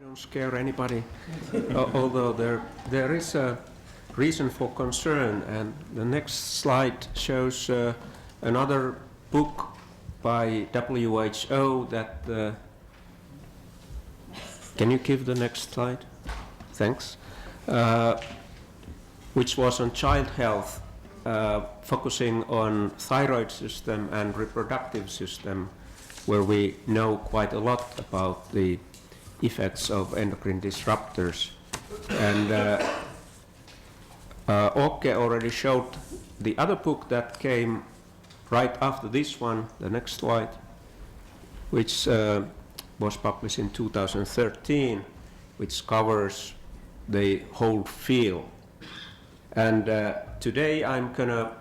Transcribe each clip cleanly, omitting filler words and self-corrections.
Don't scare anybody, although there is a reason for concern, and the next slide shows another book by WHO that can you give the next slide? Thanks. Which was on child health, focusing on thyroid system and reproductive system, where we know quite a lot about the effects of endocrine disruptors. And Åke already showed the other book that came right after this one, the next slide, which was published in 2013, which covers the whole field. And today I'm gonna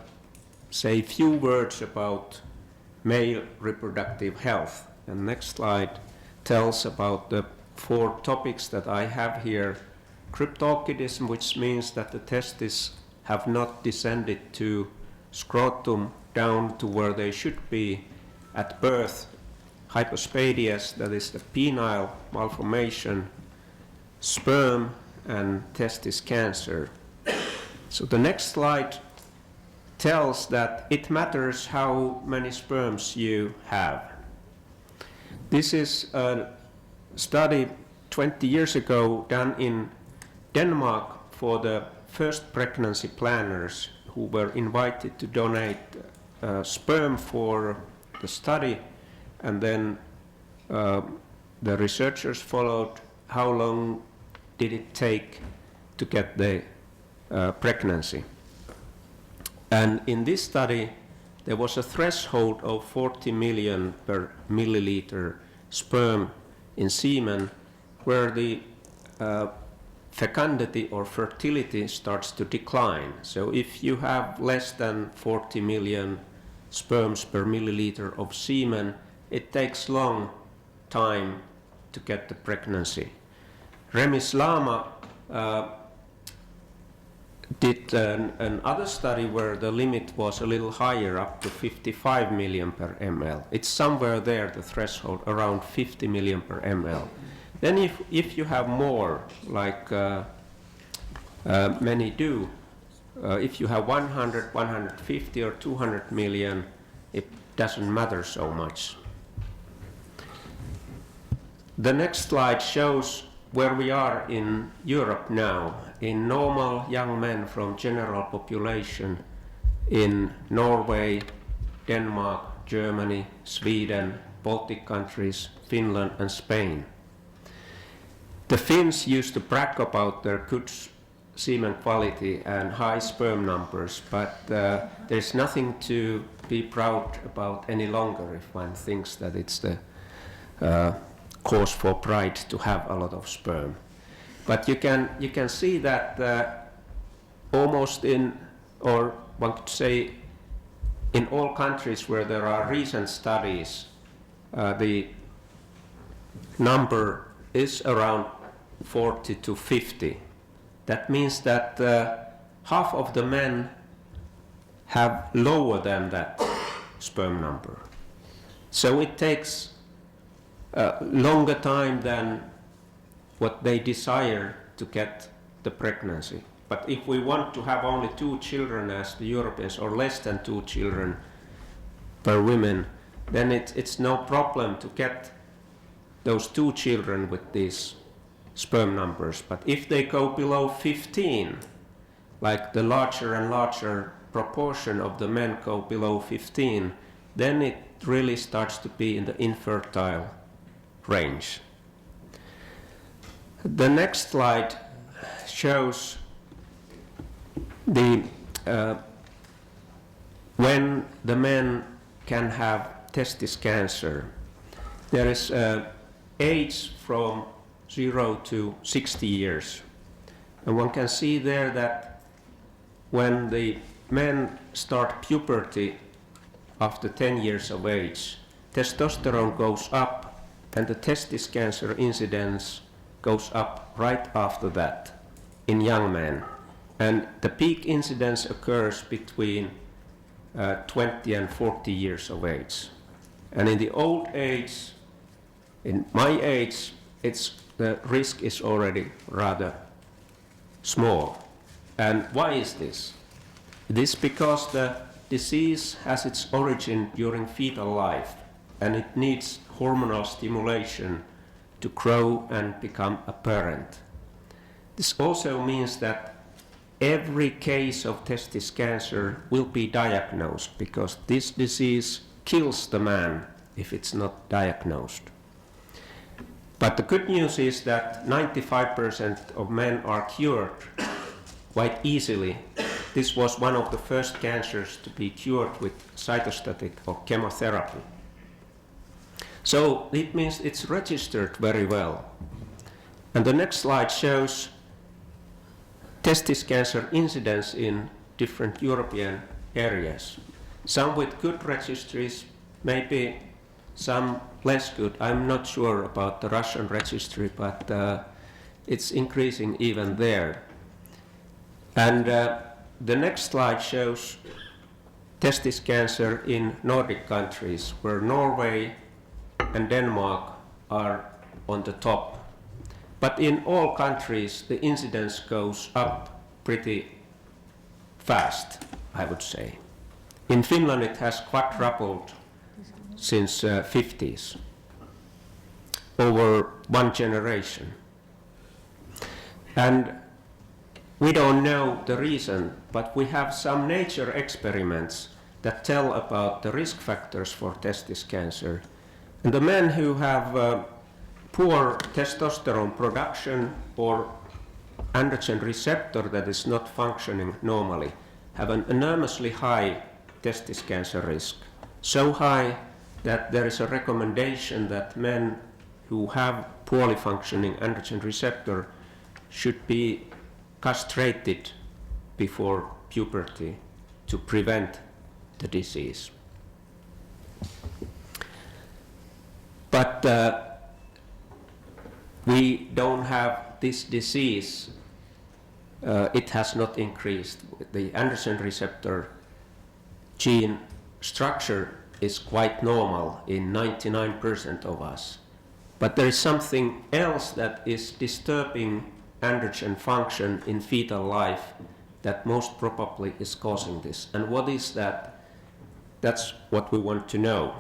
say a few words about male reproductive health. And next slide tells about the 4 topics that I have here. Cryptorchidism, which means that the testes have not descended to scrotum down to where they should be at birth. Hypospadias, that is the penile malformation, sperm, and testis cancer. So the next slide tells that it matters how many sperms you have. This is a study 20 years ago done in Denmark for the first pregnancy planners who were invited to donate sperm for the study, and then the researchers followed how long did it take to get the pregnancy. And in this study there was a threshold of 40 million per milliliter sperm in semen, where the fecundity or fertility starts to decline. So if you have less than 40 million sperms per milliliter of semen, it takes long time to get the pregnancy. Remis Lama did another study where the limit was a little higher, up to 55 million per ml. It's somewhere there, the threshold, around 50 million per ml. Then if you have more, like many do, if you have 100, 150 or 200 million, it doesn't matter so much. The next slide shows where we are in Europe now. In normal young men from general population in Norway, Denmark, Germany, Sweden, Baltic countries, Finland and Spain. The Finns used to brag about their good semen quality and high sperm numbers, but there's nothing to be proud about any longer if one thinks that it's the cause for pride to have a lot of sperm. But you can see that almost in, or one could say, in all countries where there are recent studies, the number is around 40 to 50. That means that half of the men have lower than that sperm number. So it takes longer time than what they desire to get the pregnancy. But if we want to have only 2 children as the Europeans, or less than 2 children per woman, then it's no problem to get those 2 children with these sperm numbers. But if they go below 15, like the larger and larger proportion of the men go below 15, then it really starts to be in the infertile range. The next slide shows the when the men can have testis cancer. There is age from 0 to 60 years. And one can see there that when the men start puberty after 10 years of age, testosterone goes up and the testis cancer incidence goes up right after that in young men. And the peak incidence occurs between 20 and 40 years of age. And in the old age, in my age, it's the risk is already rather small. And why is this? It is because the disease has its origin during fetal life, and it needs hormonal stimulation to grow and become a parent. This also means that every case of testis cancer will be diagnosed, because this disease kills the man if it's not diagnosed. But the good news is that 95% of men are cured quite easily. This was one of the first cancers to be cured with cytostatic or chemotherapy. So it means it's registered very well. And the next slide shows testis cancer incidence in different European areas. Some with good registries, maybe some less good. I'm not sure about the Russian registry, but it's increasing even there. And the next slide shows testis cancer in Nordic countries, where Norway and Denmark are on the top. But in all countries, the incidence goes up pretty fast, I would say. In Finland, it has quadrupled since 50s, over one generation. And we don't know the reason, but we have some nature experiments that tell about the risk factors for testis cancer. And the men who have poor testosterone production or androgen receptor that is not functioning normally have an enormously high testis cancer risk. So high that there is a recommendation that men who have poorly functioning androgen receptor should be castrated before puberty to prevent the disease. But we don't have this disease. It has not increased. The androgen receptor gene structure is quite normal in 99% of us. But there is something else that is disturbing androgen function in fetal life that most probably is causing this. And what is that? That's what we want to know.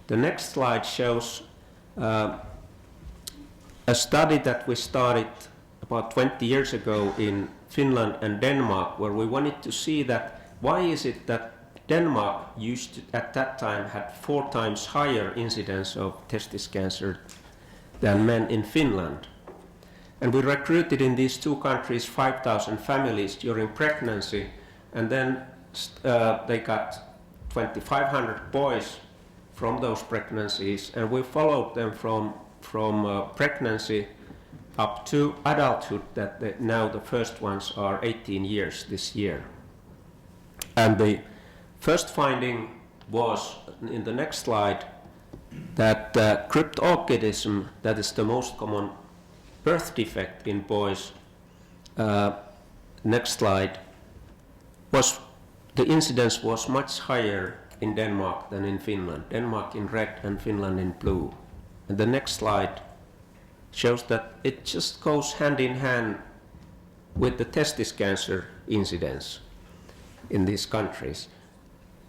The next slide shows a study that we started about 20 years ago in Finland and Denmark, where we wanted to see that why is it that Denmark used to, at that time, had 4 times higher incidence of testis cancer than men in Finland. And we recruited in these two countries 5,000 families during pregnancy, and then they got 2,500 boys from those pregnancies, and we followed them from pregnancy up to adulthood, that now the first ones are 18 years this year. And the first finding was, in the next slide, that cryptorchidism, that is the most common birth defect in boys, next slide, the incidence was much higher in Denmark than in Finland. Denmark in red and Finland in blue. And the next slide shows that it just goes hand in hand with the testis cancer incidence in these countries.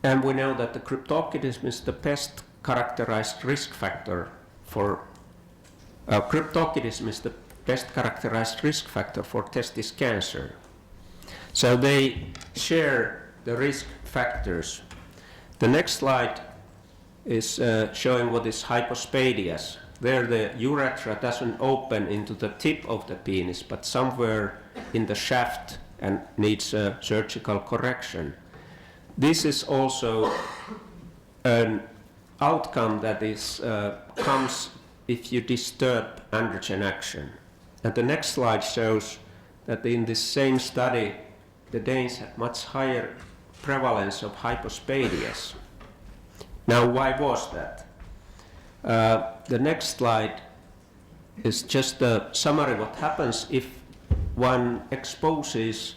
And we know that the cryptorchidism is the best characterized risk factor for testis cancer. So they share the risk factors. The next slide is showing what is hypospadias. There the urethra doesn't open into the tip of the penis, but somewhere in the shaft, and needs a surgical correction. This is also an outcome that is comes if you disturb androgen action. And the next slide shows that in this same study, the Danes had much higher prevalence of hypospadias. Now, why was that? The next slide is just a summary of what happens if one exposes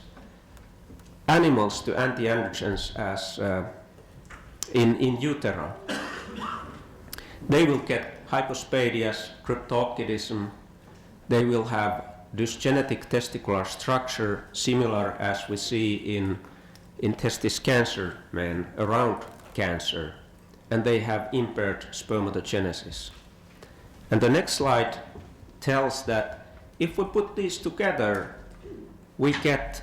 animals to anti-androgens as in utero. They will get hypospadias, cryptorchidism, they will have this genetic testicular structure similar as we see in testis cancer men around cancer, and they have impaired spermatogenesis. And the next slide tells that if we put these together, we get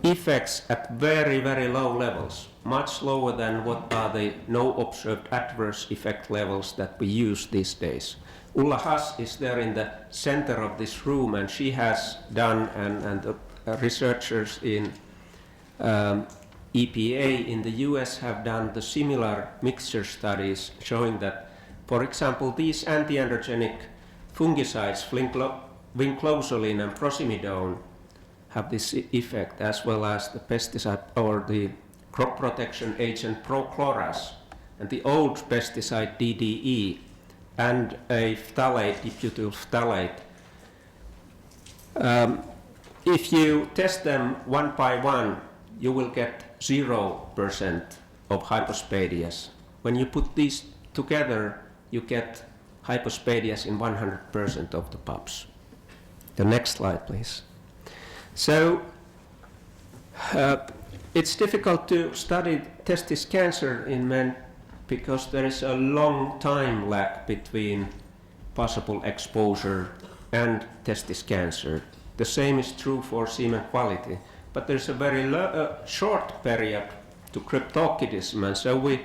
effects at very, very low levels, much lower than what are the no observed adverse effect levels that we use these days. Ulla Haas is there in the center of this room, and she has done, and the researchers in EPA in the US have done the similar mixture studies showing that, for example, these anti-androgenic fungicides, vinclozolin and prosimidone, have this effect, as well as the pesticide or the crop protection agent Prochloras and the old pesticide DDE and a phthalate, dibutyl phthalate. If you test them one by one, you will get 0% of hypospadias. When you put these together, you get hypospadias in 100% of the pups. The next slide, please. So it's difficult to study testis cancer in men because there is a long time lag between possible exposure and testis cancer. The same is true for semen quality, but there's a very short period to cryptorchidism, and so we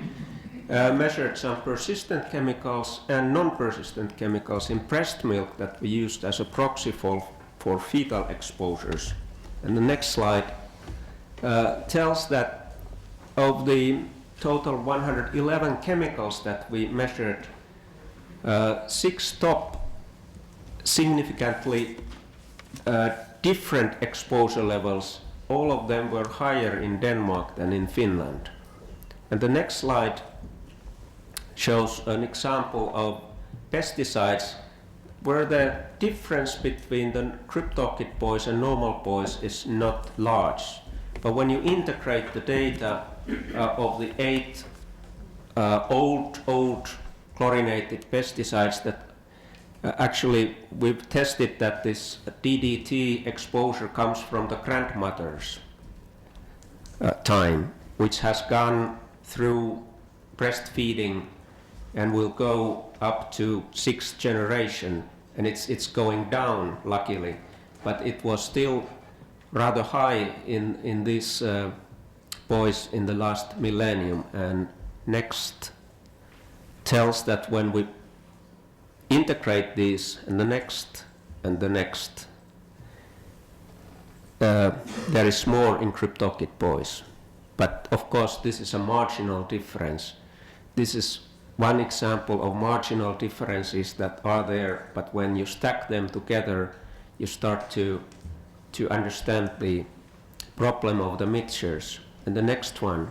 measured some persistent chemicals and non-persistent chemicals in breast milk that we used as a proxy for fetal exposures. And the next slide tells that of the total 111 chemicals that we measured, 6 top significantly different exposure levels. All of them were higher in Denmark than in Finland. And the next slide shows an example of pesticides where the difference between the cryptorchid boys and normal boys is not large. But when you integrate the data of the 8 old chlorinated pesticides that actually we've tested that this DDT exposure comes from the grandmother's time, which has gone through breastfeeding and will go up to 6th generation, and it's going down luckily, but it was still rather high in these boys in the last millennium. And next tells that when we integrate these and the next and the next, there is more in cryptorchid boys. But of course this is a marginal difference. This is one example of marginal differences that are there, but when you stack them together, you start to understand the problem of the mixtures. And the next one,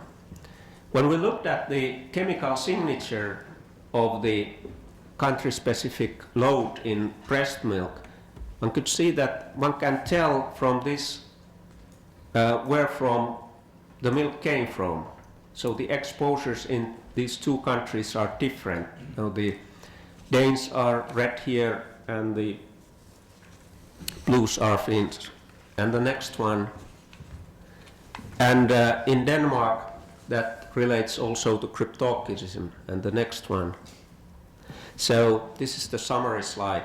when we looked at the chemical signature of the country-specific load in breast milk, one could see that one can tell from this where from the milk came from. So the exposures in these 2 countries are different. Now the Danes are red here and the blues are Finns. And the next one, and in Denmark that relates also to cryptorchidism. And the next one. So this is the summary slide.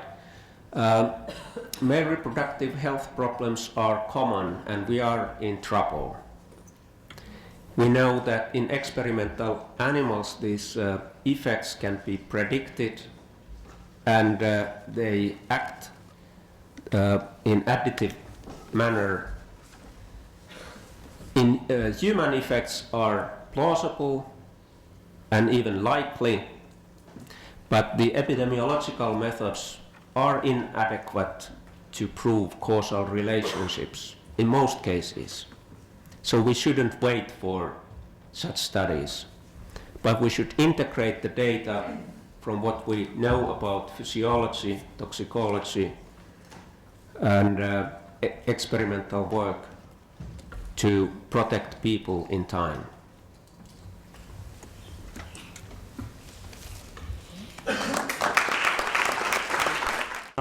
Male reproductive health problems are common and we are in trouble. We know that in experimental animals these effects can be predicted and they act in additive manner. In human effects are plausible and even likely, but the epidemiological methods are inadequate to prove causal relationships in most cases. So we shouldn't wait for such studies, but we should integrate the data from what we know about physiology, toxicology, and experimental work to protect people in time.